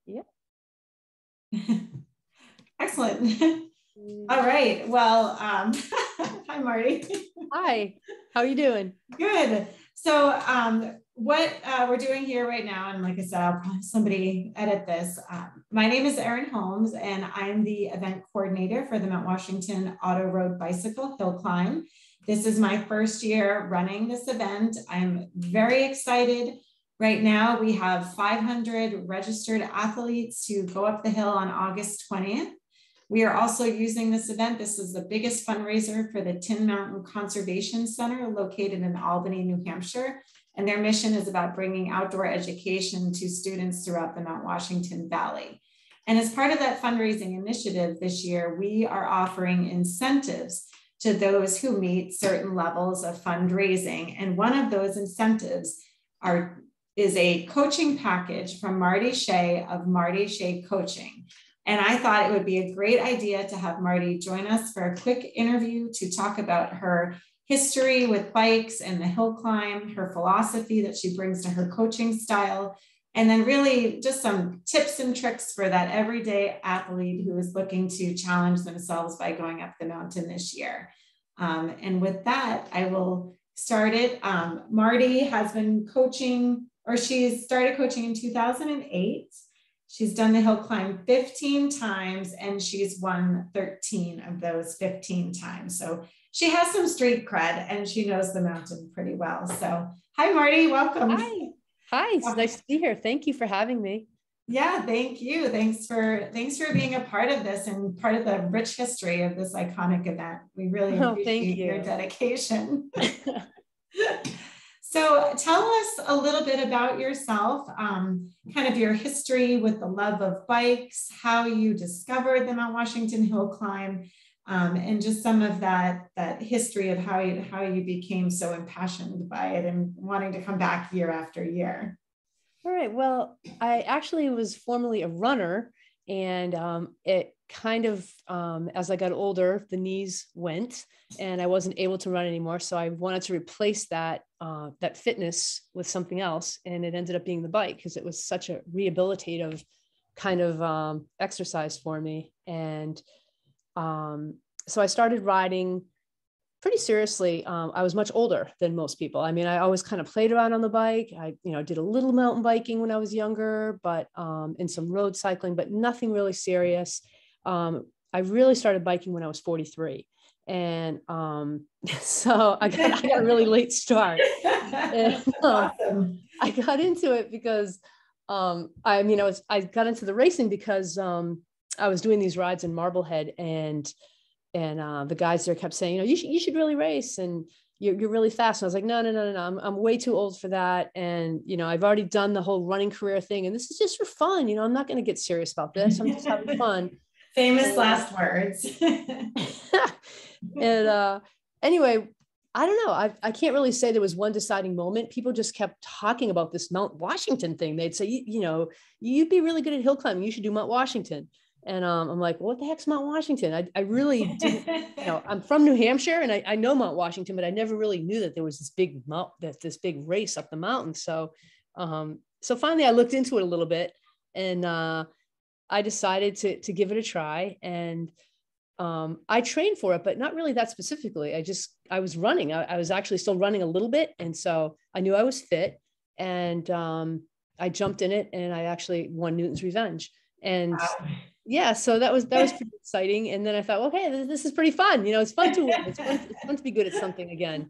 Yeah. Excellent. All right. Well, hi, Marty. Hi, how are you doing? Good. So what we're doing here right now, and like I said, I'll probably somebody edit this. My name is Erin Holmes, and I'm the event coordinator for the Mount Washington Auto Road Bicycle Hill Climb. This is my first year running this event. I'm very excited. Right now, we have 500 registered athletes to go up the hill on August 20th. We are also using this event. This is the biggest fundraiser for the Tin Mountain Conservation Center located in Albany, New Hampshire. And their mission is about bringing outdoor education to students throughout the Mount Washington Valley. And as part of that fundraising initiative this year, we are offering incentives to those who meet certain levels of fundraising. And one of those incentives is a coaching package from Marti Shea of Marti Shea Coaching. And I thought it would be a great idea to have Marti join us for a quick interview to talk about her history with bikes and the hill climb, her philosophy that she brings to her coaching style, and then really just some tips and tricks for that everyday athlete who is looking to challenge themselves by going up the mountain this year. And with that, I will start it. Marti has been coaching, or she started coaching in 2008. She's done the hill climb 15 times and she's won 13 of those 15 times. So she has some street cred and she knows the mountain pretty well. So hi, Marti, welcome. Hi, it's nice to be here. Thank you for having me. Yeah, thank you. Thanks for being a part of this and part of the rich history of this iconic event. We really appreciate your dedication. So tell us a little bit about yourself, kind of your history with the love of bikes, how you discovered the Mount Washington Hill Climb, and just some of that history of how you became so impassioned by it and wanting to come back year after year. All right. Well, I actually was formerly a runner, and it kind of, as I got older, the knees went and I wasn't able to run anymore. So I wanted to replace that fitness with something else. And it ended up being the bike because it was such a rehabilitative kind of exercise for me. And so I started riding pretty seriously. I was much older than most people. I mean, I always kind of played around on the bike. I, did a little mountain biking when I was younger, but and some road cycling, but nothing really serious. I really started biking when I was 43. And so I got a really late start. And, awesome. I got into it because I got into the racing because I was doing these rides in Marblehead, and the guys there kept saying, you should really race, and you're really fast. And I was like, no, I'm way too old for that. And, I've already done the whole running career thing, and this is just for fun. I'm not going to get serious about this. I'm just having fun. Famous last words. And anyway, I don't know. I can't really say there was one deciding moment. People just kept talking about this Mount Washington thing. They'd say, you'd be really good at hill climbing. You should do Mount Washington. And I'm like, what the heck's Mount Washington? I really didn't, I'm from New Hampshire and I know Mount Washington, but I never really knew that there was this big race up the mountain. So finally I looked into it a little bit, and I decided to give it a try. And I trained for it, but not really that specifically. I was running. I was actually still running a little bit. And so I knew I was fit, and I jumped in it, and I actually won Newton's Revenge. And wow. Yeah, so that was pretty exciting. And then I thought, okay, this is pretty fun. It's fun to win. It's fun to be good at something again.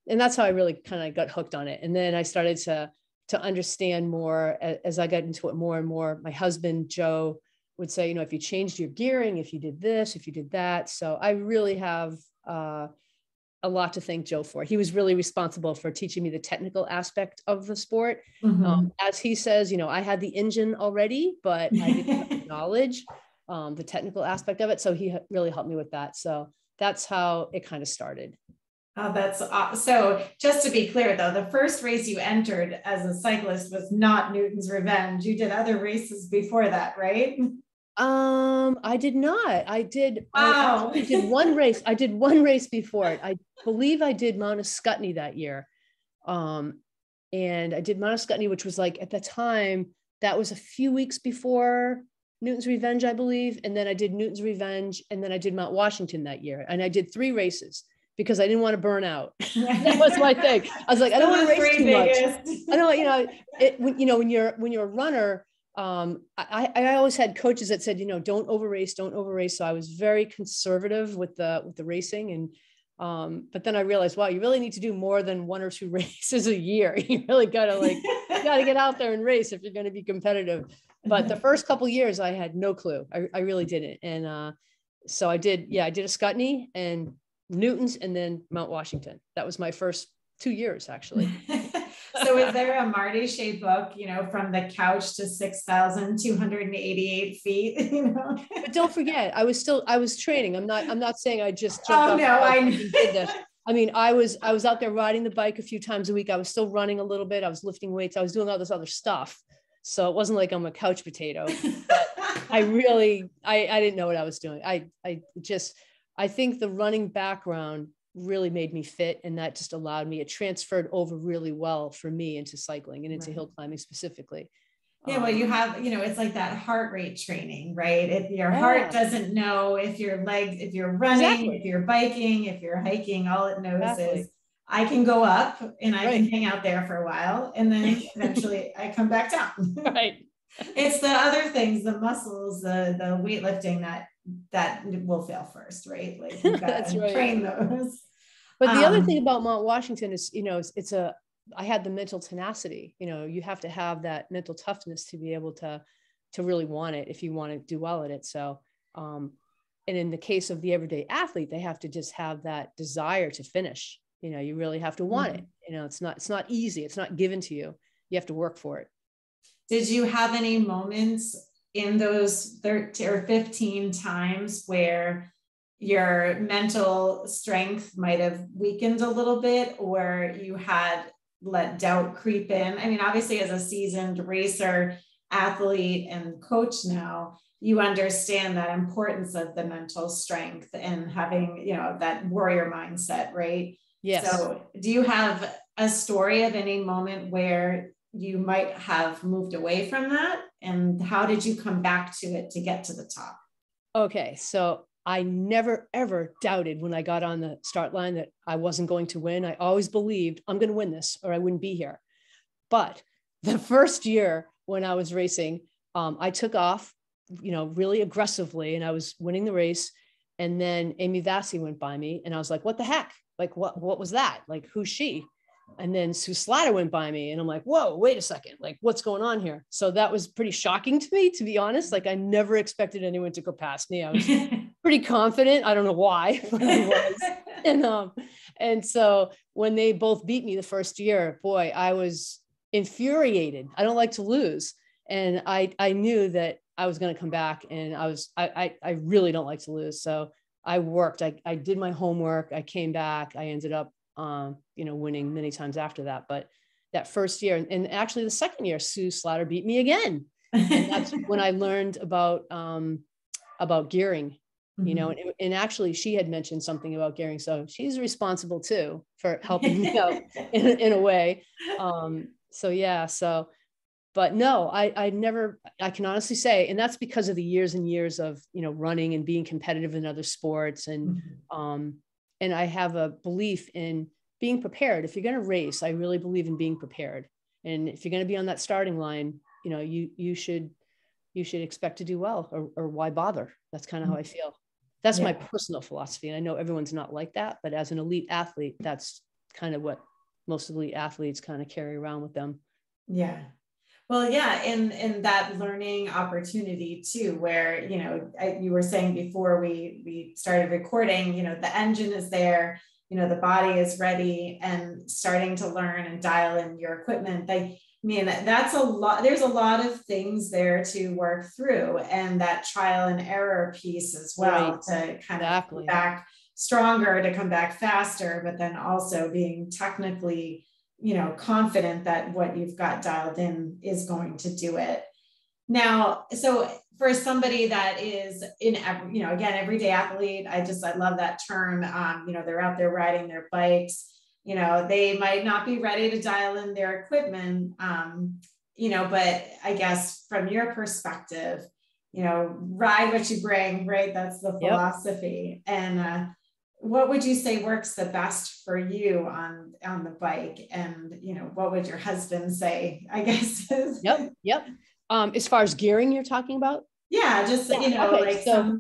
And that's how I really kind of got hooked on it. And then I started to understand more as I got into it more and more. My husband, Joe, would say, if you changed your gearing, if you did this, if you did that. So I really have a lot to thank Joe for. He was really responsible for teaching me the technical aspect of the sport. Mm-hmm. As he says, I had the engine already, but I didn't have the knowledge, the technical aspect of it. So he really helped me with that. So that's how it kind of started. Oh, that's so. Just to be clear, though, the first race you entered as a cyclist was not Newton's Revenge. You did other races before that, right? I did not. I did. Wow. I did one race. I did one race before it. I believe I did Mount Scottney that year. And I did Mount Scottney, which was like at the time that was a few weeks before Newton's Revenge, I believe. And then I did Newton's Revenge, and then I did Mount Washington that year. And I did 3 races because I didn't want to burn out. That was my thing. I was like, I don't want to race too much. I don't, when you're a runner, I always had coaches that said, don't overrace, don't overrace. So I was very conservative with the racing. And, but then I realized, wow, you really need to do more than 1 or 2 races a year. You really gotta get out there and race if you're going to be competitive. But the first couple of years I had no clue. I really didn't. And, so I did a Scutney and Newton's and then Mount Washington. That was my first 2 years, actually. So is there a Marti Shea book, from the couch to 6,288 feet, But don't forget, I was training. I'm not saying I just jumped I did this. I mean, I was out there riding the bike a few times a week. I was still running a little bit. I was lifting weights. I was doing all this other stuff. So it wasn't like I'm a couch potato. But I didn't know what I was doing. I think the running background really made me fit, and that just allowed me, it transferred over really well for me into cycling and into hill climbing specifically. Yeah, well, you have, it's like that heart rate training, right? If your heart doesn't know if your legs, if you're running, if you're biking, if you're hiking, all it knows is I can go up and I can hang out there for a while, and then eventually I come back down. Right. It's the other things, the muscles, the weightlifting that will fail first, right? Like you got to train those. But the other thing about Mount Washington is, I had the mental tenacity. You have to have that mental toughness to be able to really want it if you want to do well at it. So, and in the case of the everyday athlete, they have to just have that desire to finish. You really have to want it. It's not easy. It's not given to you. You have to work for it. Did you have any moments in those 13 or 15 times where your mental strength might have weakened a little bit, or you had let doubt creep in? I mean, obviously as a seasoned racer, athlete, and coach now, you understand that importance of the mental strength and having, that warrior mindset, right? Yes. So do you have a story of any moment where you might have moved away from that? And how did you come back to it to get to the top? Okay. So I never, ever doubted when I got on the start line that I wasn't going to win. I always believed I'm going to win this or I wouldn't be here. But the first year when I was racing, I took off, really aggressively, and I was winning the race. And then Amy Vassie went by me and I was like, what the heck? Like, what was that? Like, who's she? And then Sue Slatter went by me and I'm like, whoa, wait a second. Like, what's going on here? So that was pretty shocking to me, to be honest. Like, I never expected anyone to go past me. I was pretty confident. I don't know why, but I was. And so when they both beat me the first year, boy, I was infuriated. I don't like to lose. And I knew that I was going to come back, and I really don't like to lose. So I worked, I did my homework. I came back. I ended up, winning many times after that. But that first year, and actually the second year, Sue Slatter beat me again. And that's when I learned about gearing, and actually she had mentioned something about gearing. So she's responsible too for helping me out in a way. But no, I can honestly say, and that's because of the years and years of, running and being competitive in other sports. And, and I have a belief in being prepared. If you're going to race, I really believe in being prepared. And if you're going to be on that starting line, you should expect to do well, or why bother? That's kind of how I feel. That's my personal philosophy. And I know everyone's not like that, but as an elite athlete, that's kind of what most elite athletes kind of carry around with them. Yeah. Well, yeah. And that learning opportunity too, where, you were saying before we started recording, the engine is there, the body is ready, and starting to learn and dial in your equipment. That's a lot. There's a lot of things there to work through, and that trial and error piece as well, to kind of come back stronger, to come back faster, but then also being technically, confident that what you've got dialed in is going to do it. Now, so for somebody that is again, everyday athlete, I love that term. They're out there riding their bikes. They might not be ready to dial in their equipment. but I guess from your perspective, ride what you bring, right? That's the philosophy. And what would you say works the best for you on the bike? And, what would your husband say, I guess? Yep. As far as gearing you're talking about? Yeah, just, okay. like So,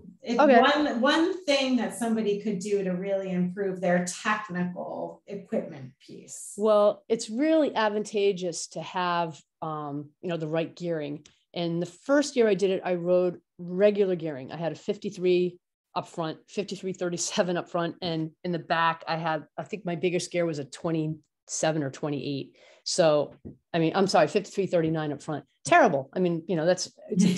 one thing that somebody could do to really improve their technical equipment piece. Well, it's really advantageous to have, the right gearing. And the first year I did it, I rode regular gearing. I had a 53 up front, 5337 up front. And in the back, I think my biggest gear was a 27 or 28. So, I'm sorry, 5339 up front. Terrible. it's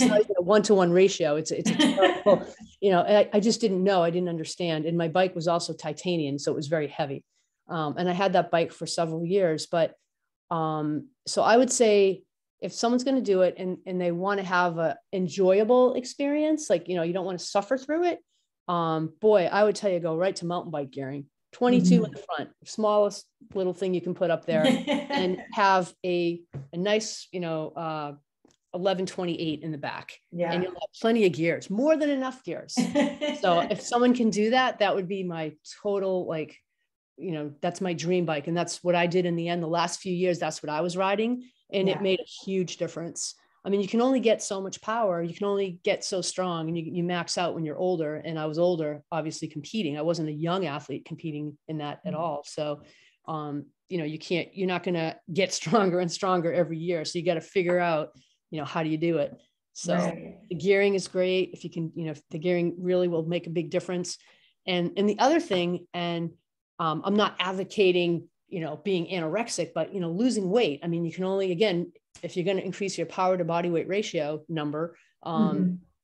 not even a 1-to-1 ratio. It's a terrible, I just didn't know. I didn't understand. And my bike was also titanium, so it was very heavy. And I had that bike for several years. But so I would say if someone's going to do it and they want to have an enjoyable experience, like, you don't want to suffer through it. Boy, I would tell you, go right to mountain bike gearing. 22 in the front, smallest little thing you can put up there, and have a nice, 1128 in the back. Yeah. And you'll have plenty of gears, more than enough gears. So if someone can do that, that would be my total, that's my dream bike. And that's what I did in the end. The last few years, that's what I was riding. And it made a huge difference. You can only get so much power. You can only get so strong, and you max out when you're older. And I was older, obviously competing. I wasn't a young athlete competing in that at all. So, you're not going to get stronger and stronger every year. So you got to figure out, how do you do it? So the gearing is great. If you can, the gearing really will make a big difference. And the other thing, and I'm not advocating, being anorexic, but, losing weight. You can only, again, if you're going to increase your power to body weight ratio number,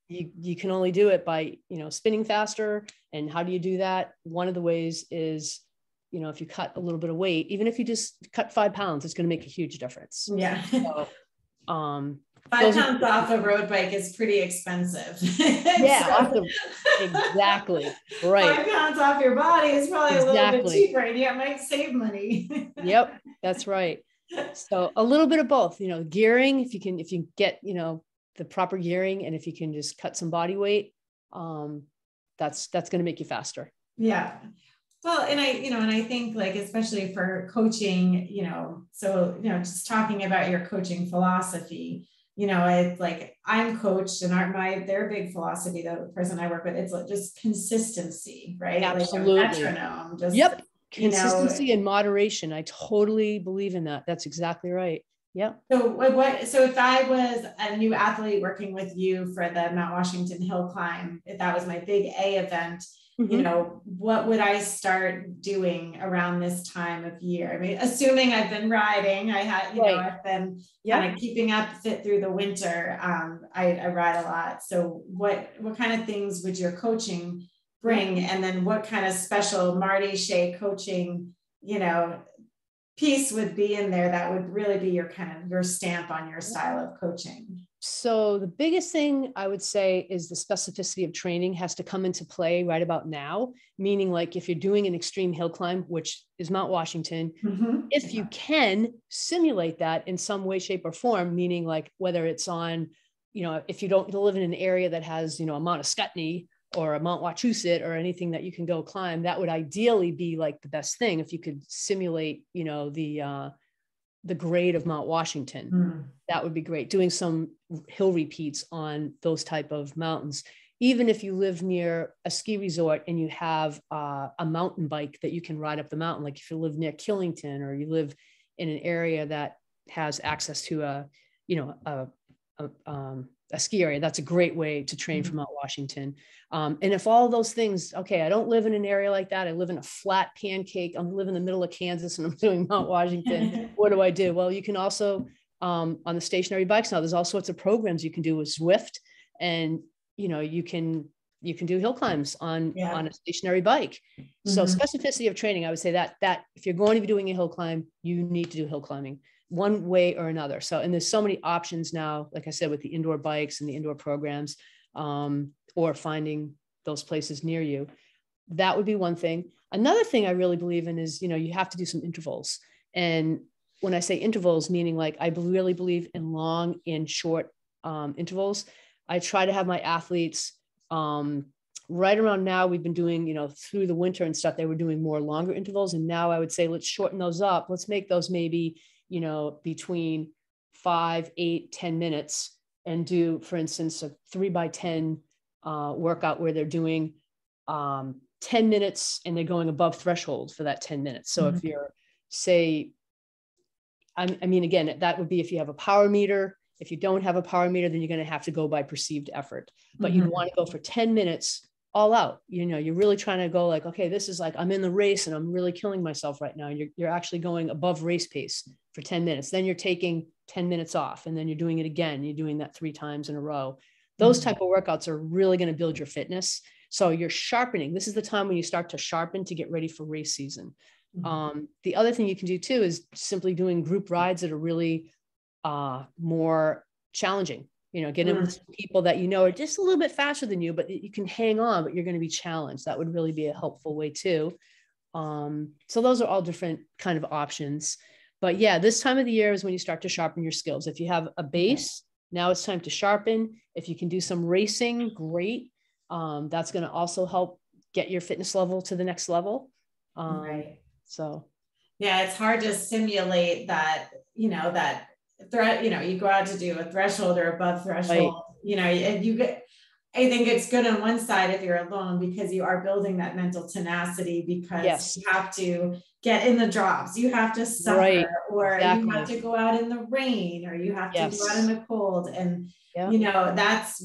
you can only do it by, spinning faster. And how do you do that? One of the ways is, if you cut a little bit of weight, even if you just cut 5 pounds, it's going to make a huge difference. Yeah. So, 5 pounds off a road bike is pretty expensive. Yeah, exactly. Right. 5 pounds off your body is probably a little bit cheaper, and you might save money. Yep, that's right. So a little bit of both, gearing, if you get, the proper gearing, and if you can just cut some body weight, that's going to make you faster. Yeah. Well, and I think, like, especially for coaching, just talking about your coaching philosophy, it's like, I'm coached, and their big philosophy, the person I work with, it's just consistency, right? Absolutely. Like a metronome. Just, yep. Consistency and moderation. I totally believe in that. That's exactly right. Yeah. So if I was a new athlete working with you for the Mount Washington Hill Climb, if that was my big A event, what would I start doing around this time of year? Assuming I've been riding, I've been kind of keeping up fit through the winter. I ride a lot. So what kind of things would your coaching bring? And then what kind of special Marti Shea coaching, piece would be in there that would really be your stamp on your style of coaching? So the biggest thing I would say is the specificity of training has to come into play right about now, meaning, like, if you're doing an extreme hill climb, which is Mount Washington, if you can simulate that in some way, shape, or form, meaning, like, whether it's on, if you don't live in an area that has, a Mount Scottney or a Mount Wachusett or anything that you can go climb, that would ideally be like the best thing. If you could simulate, the grade of Mount Washington, that would be great. Doing some hill repeats on those type of mountains. Even if you live near a ski resort and you have a mountain bike that you can ride up the mountain, like if you live near Killington, or you live in an area that has access to a ski area, that's a great way to train for Mount Washington. And if all those things, okay, I don't live in an area like that. I live in a flat pancake. I'm living in the middle of Kansas and I'm doing Mount Washington. What do I do? Well, you can also, on the stationary bikes now, there's all sorts of programs you can do with Zwift, and, you can do hill climbs on a stationary bike. So specificity of training, I would say that if you're going to be doing a hill climb, you need to do hill climbing one way or another. So, and there's so many options now, like I said, with the indoor bikes and the indoor programs, or finding those places near you. That would be one thing. Another thing I really believe in is, you have to do some intervals. And when I say intervals, meaning like I really believe in long and short intervals. I try to have my athletes right around now. We've been doing, through the winter and stuff, they were doing more longer intervals. And now I would say, let's shorten those up. Let's make those maybe, between 5, 8, 10 minutes, and do, for instance, a 3x10 workout where they're doing 10 minutes and they're going above threshold for that 10 minutes. So if you're, say, again, that would be if you have a power meter. If you don't have a power meter, then you're going to have to go by perceived effort, but you'd want to go for 10 minutes all out. You're really trying to go like, okay, this is like, I'm in the race and I'm really killing myself right now. You're actually going above race pace for 10 minutes. Then you're taking 10 minutes off, and then you're doing it again. You're doing that 3 times in a row. Those type of workouts are really going to build your fitness. So you're sharpening. This is the time when you start to sharpen to get ready for race season. The other thing you can do too is simply doing group rides that are really more challenging. Get in with some people that are just a little bit faster than you, but you can hang on, but you're going to be challenged. That would really be a helpful way too. So those are all different kind of options. But yeah, this time of the year is when you start to sharpen your skills. If you have a base, now it's time to sharpen. If you can do some racing, great. That's going to also help get your fitness level to the next level. So yeah, it's hard to simulate that, that threat, you go out to do a threshold or above threshold, and you get, I think it's good on one side if you're alone, because you are building that mental tenacity, because you have to get in the drops, you have to suffer, or you have to go out in the rain, or you have to go out in the cold. And, that's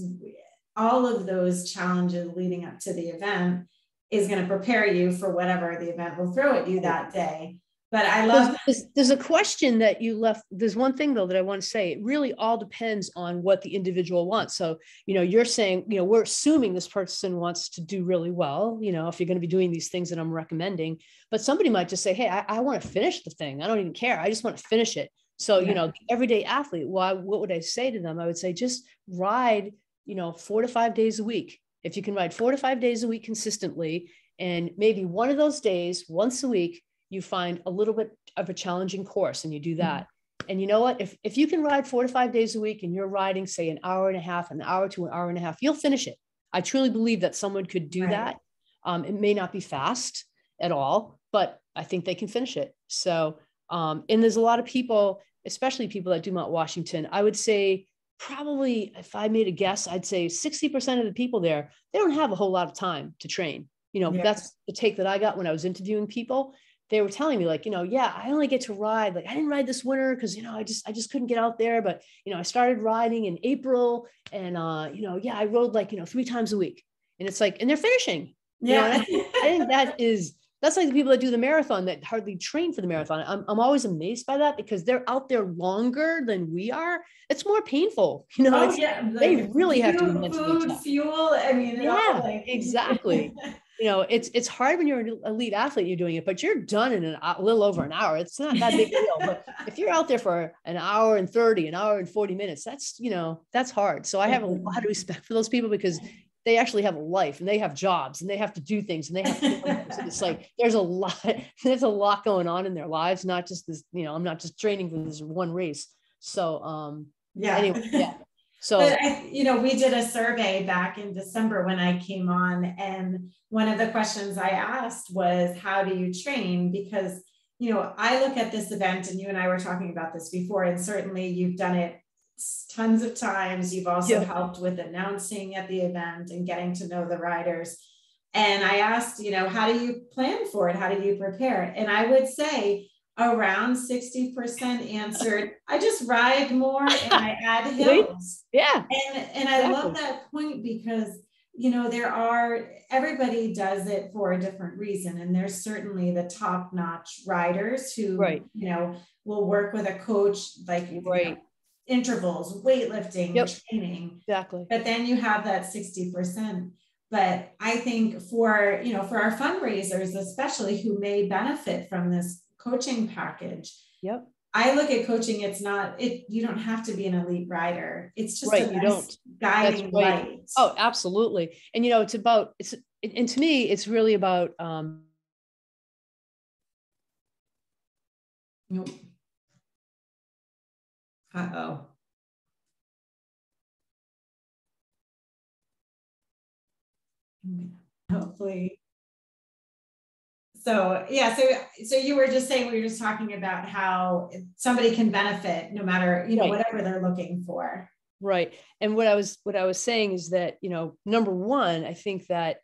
all of those challenges leading up to the event is going to prepare you for whatever the event will throw at you that day. But I love there's a question that you left. There's one thing though that I want to say. It really all depends on what the individual wants. So, you're saying, we're assuming this person wants to do really well, if you're going to be doing these things that I'm recommending, but somebody might just say, hey, I want to finish the thing. I don't even care. I just want to finish it. So, the everyday athlete, what would I say to them? I would say, just ride, 4 to 5 days a week. If you can ride 4 to 5 days a week consistently, and maybe one of those days, once a week, you find a little bit of a challenging course and you do that. And you know what, if you can ride 4 to 5 days a week and you're riding, say, an hour and a half, an hour to an hour and a half, you'll finish it. I truly believe that someone could do that. It may not be fast at all, but I think they can finish it. So, and there's a lot of people, especially people that do Mount Washington, I would say probably, if I made a guess, I'd say 60% of the people there, they don't have a whole lot of time to train. That's the take that I got when I was interviewing people. They were telling me like, I only get to ride, like, I didn't ride this winter because, I just couldn't get out there. But, I started riding in April and, I rode like, 3 times a week. And it's like, and they're finishing. I think that's like the people that do the marathon that hardly train for the marathon. I'm always amazed by that, because they're out there longer than we are. It's more painful. They really have to be mentally tough. Fuel. Exactly. It's hard when you're an elite athlete, you're doing it, but you're done in a little over an hour. It's not that big a deal. But if you're out there for an hour and 30, an hour and 40 minutes, that's hard. So I have a lot of respect for those people, because they actually have a life and they have jobs and they have to do things and they have to, it's like, there's a lot going on in their lives, not just this, I'm not just training for this one race. So, anyway. So, we did a survey back in December when I came on, and one of the questions I asked was, how do you train? Because, I look at this event, and you and I were talking about this before, and certainly you've done it tons of times. You've also helped with announcing at the event and getting to know the riders. And I asked, how do you plan for it? How do you prepare? And I would say around 60% answered, I just ride more and I add hills. Yeah. And I love that point, because, everybody does it for a different reason. And there's certainly the top-notch riders who, will work with a coach, like intervals, weightlifting, training. Exactly. But then you have that 60%. But I think for our fundraisers, especially, who may benefit from this coaching package. I look at coaching, you don't have to be an elite rider. It's just a nice guiding light. Oh, absolutely. And, and to me, it's really about, Uh-oh. Hopefully. So yeah, so you were just saying, we were just talking about how somebody can benefit no matter, Right. whatever they're looking for. Right. And what I was saying is that, number one, I think that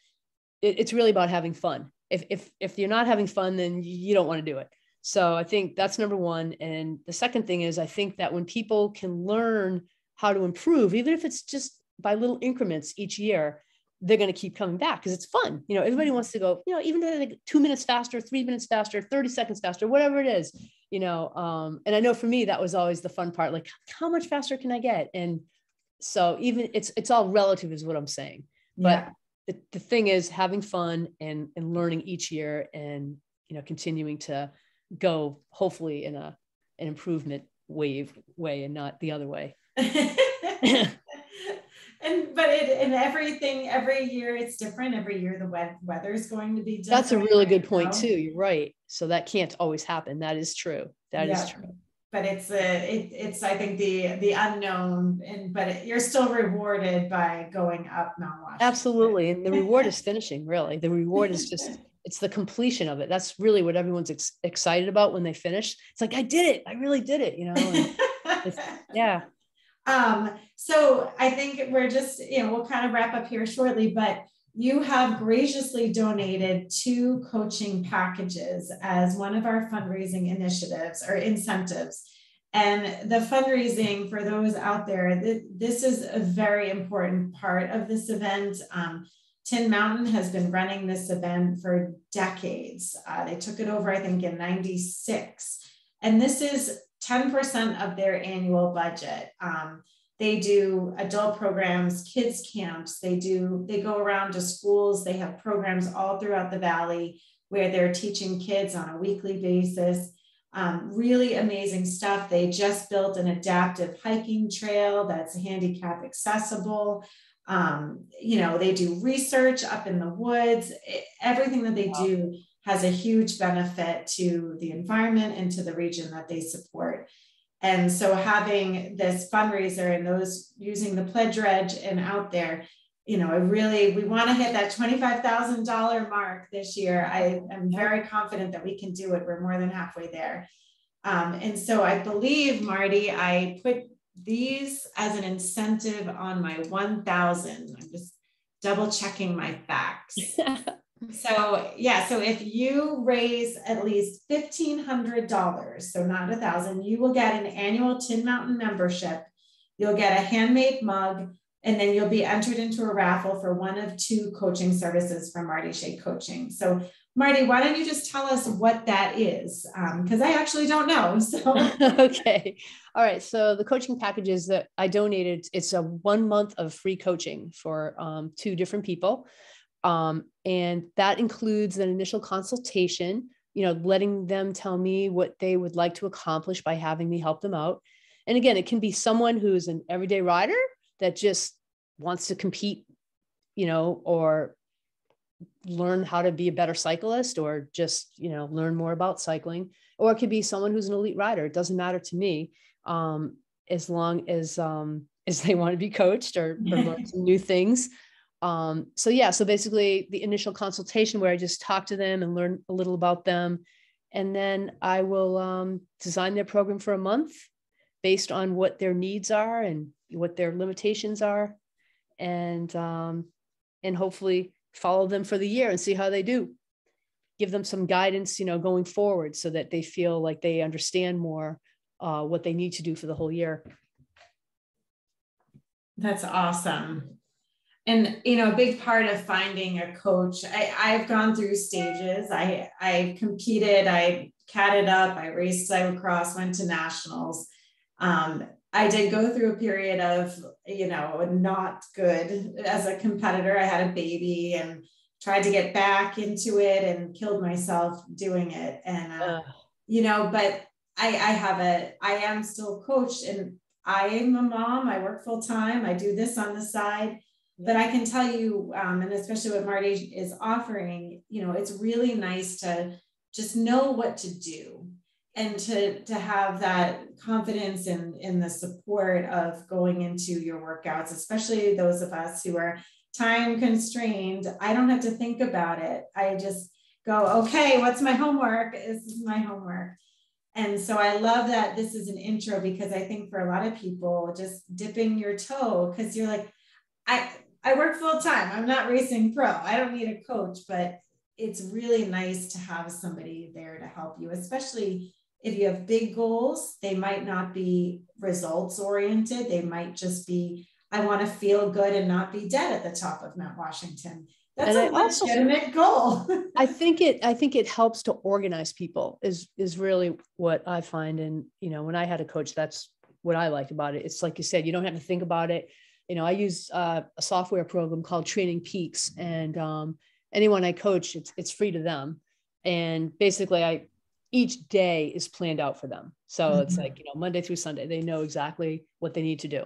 it's really about having fun. If you're not having fun, then you don't want to do it. So I think that's number one. And the second thing is, I think that when people can learn how to improve, even if it's just by little increments each year, they're going to keep coming back because it's fun. Everybody wants to go, even like 2 minutes faster, 3 minutes faster, 30 seconds faster, whatever it is, and I know for me, that was always the fun part. Like, how much faster can I get? And so even it's all relative is what I'm saying. But the thing is having fun and learning each year and, continuing to go hopefully in an improvement way and not the other way. And everything, every year it's different. Every year the weather is going to be different. That's a really good point too. You're right. So that can't always happen. That is true. That is true. But it's I think the unknown, but you're still rewarded by going up Mount Washington. Absolutely. And the reward is finishing, really. The reward is just, it's the completion of it. That's really what everyone's excited about when they finish. It's like, I did it. I really did it, yeah. So I think we're just, we'll kind of wrap up here shortly, but you have graciously donated 2 coaching packages as one of our fundraising initiatives or incentives. And the fundraising, for those out there, this is a very important part of this event. Tin Mountain has been running this event for decades. They took it over, I think, in '96. And this is 10% of their annual budget. They do adult programs, kids camps. They go around to schools. They have programs all throughout the valley where they're teaching kids on a weekly basis. Really amazing stuff. They just built an adaptive hiking trail that's handicap accessible. They do research up in the woods. Everything that they do has a huge benefit to the environment and to the region that they support. And so having this fundraiser and those using the pledge reg and out there, we want to hit that $25,000 mark this year. I am very confident that we can do it. We're more than halfway there. And so I believe, Marty, I put these as an incentive on my 1,000. I'm just double checking my facts. So if you raise at least $1,500, so not 1,000, you will get an annual Tin Mountain membership. You'll get a handmade mug, and then you'll be entered into a raffle for one of 2 coaching services from Marti Shea Coaching. So Marty, why don't you just tell us what that is? Because I actually don't know. So okay. All right. So the coaching packages that I donated, it's a 1 month of free coaching for 2 different people. And that includes an initial consultation, letting them tell me what they would like to accomplish by having me help them out. And again, it can be someone who's an everyday rider that just wants to compete, or learn how to be a better cyclist, or just, learn more about cycling. Or it could be someone who's an elite rider. It doesn't matter to me, as long as they want to be coached or learn some new things. So basically the initial consultation where I just talk to them and learn a little about them. And then I will design their program for a month based on what their needs are and what their limitations are. And hopefully follow them for the year and see how they do. Give them some guidance, going forward so that they feel like they understand more what they need to do for the whole year. That's awesome. And, a big part of finding a coach, I've gone through stages. I competed, I catted up, I raced cyclocross, went to nationals. I did go through a period of, not good as a competitor. I had a baby and tried to get back into it and killed myself doing it. And, but I am still coached, and I am a mom. I work full time. I do this on the side. But I can tell you, and especially what Marty is offering, it's really nice to just know what to do. and to have that confidence in the support of going into your workouts, especially those of us who are time constrained. I don't have to think about it. I just go, okay, what's my homework? This is my homework. And so I love that this is an intro, because I think for a lot of people, just dipping your toe, because you're like, I work full time. I'm not racing pro. I don't need a coach, but it's really nice to have somebody there to help you, especially if you have big goals. They might not be results oriented. They might just be, I want to feel good and not be dead at the top of Mount Washington. That's a legitimate goal. I think it helps to organize people is really what I find. And, when I had a coach, that's what I liked about it. It's like you said, you don't have to think about it. I use a software program called Training Peaks, and anyone I coach, it's free to them. And basically each day is planned out for them. So it's like, Monday through Sunday, they know exactly what they need to do.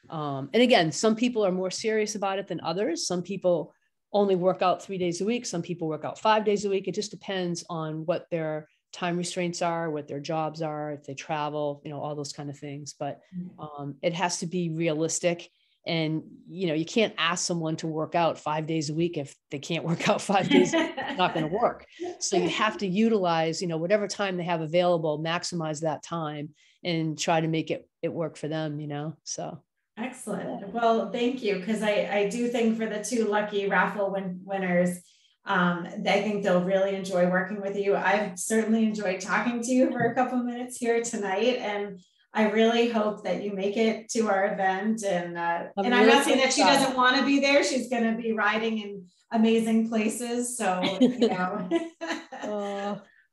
And again, some people are more serious about it than others. Some people only work out 3 days a week. Some people work out 5 days a week. It just depends on what their time restraints are, what their jobs are, if they travel, all those kind of things. But it has to be realistic. And, you can't ask someone to work out 5 days a week if they can't work out 5 days. It's not going to work. So you have to utilize, whatever time they have available, maximize that time and try to make it work for them, so. Excellent. Well, thank you. Because I do think for the 2 lucky raffle winners, I think they'll really enjoy working with you. I've certainly enjoyed talking to you for a couple of minutes here tonight. And I really hope that you make it to our event. And I'm not saying that she doesn't want to be there. She's going to be riding in amazing places. So,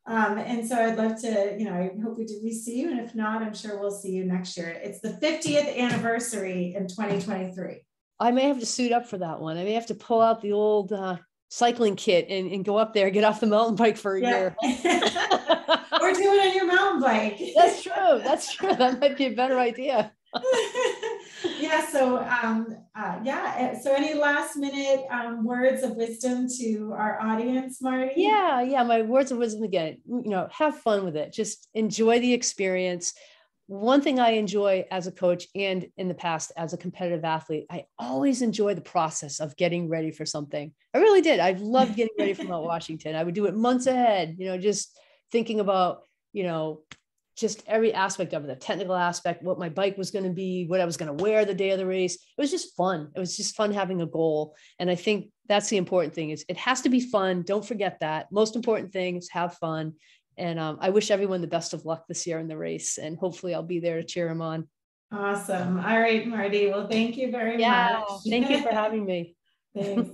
and so I'd love to, I hope we see you. And if not, I'm sure we'll see you next year. It's the 50th anniversary in 2023. I may have to suit up for that one. I may have to pull out the old cycling kit and go up there, get off the mountain bike for a year. Or do it on your mountain bike. That's true. That might be a better idea. So any last minute words of wisdom to our audience, Marti? Yeah. My words of wisdom again, have fun with it. Just enjoy the experience. One thing I enjoy as a coach and in the past as a competitive athlete, I always enjoy the process of getting ready for something. I really did. I loved getting ready for Mount Washington. I would do it months ahead, just thinking about, just every aspect of it, the technical aspect, what my bike was going to be, what I was going to wear the day of the race. It was just fun. It was just fun having a goal. And I think that's the important thing is it has to be fun. Don't forget that. Most important thing is have fun. And I wish everyone the best of luck this year in the race. And hopefully I'll be there to cheer them on. Awesome. All right, Marti. Well, thank you very much. Thank you for having me. Thanks.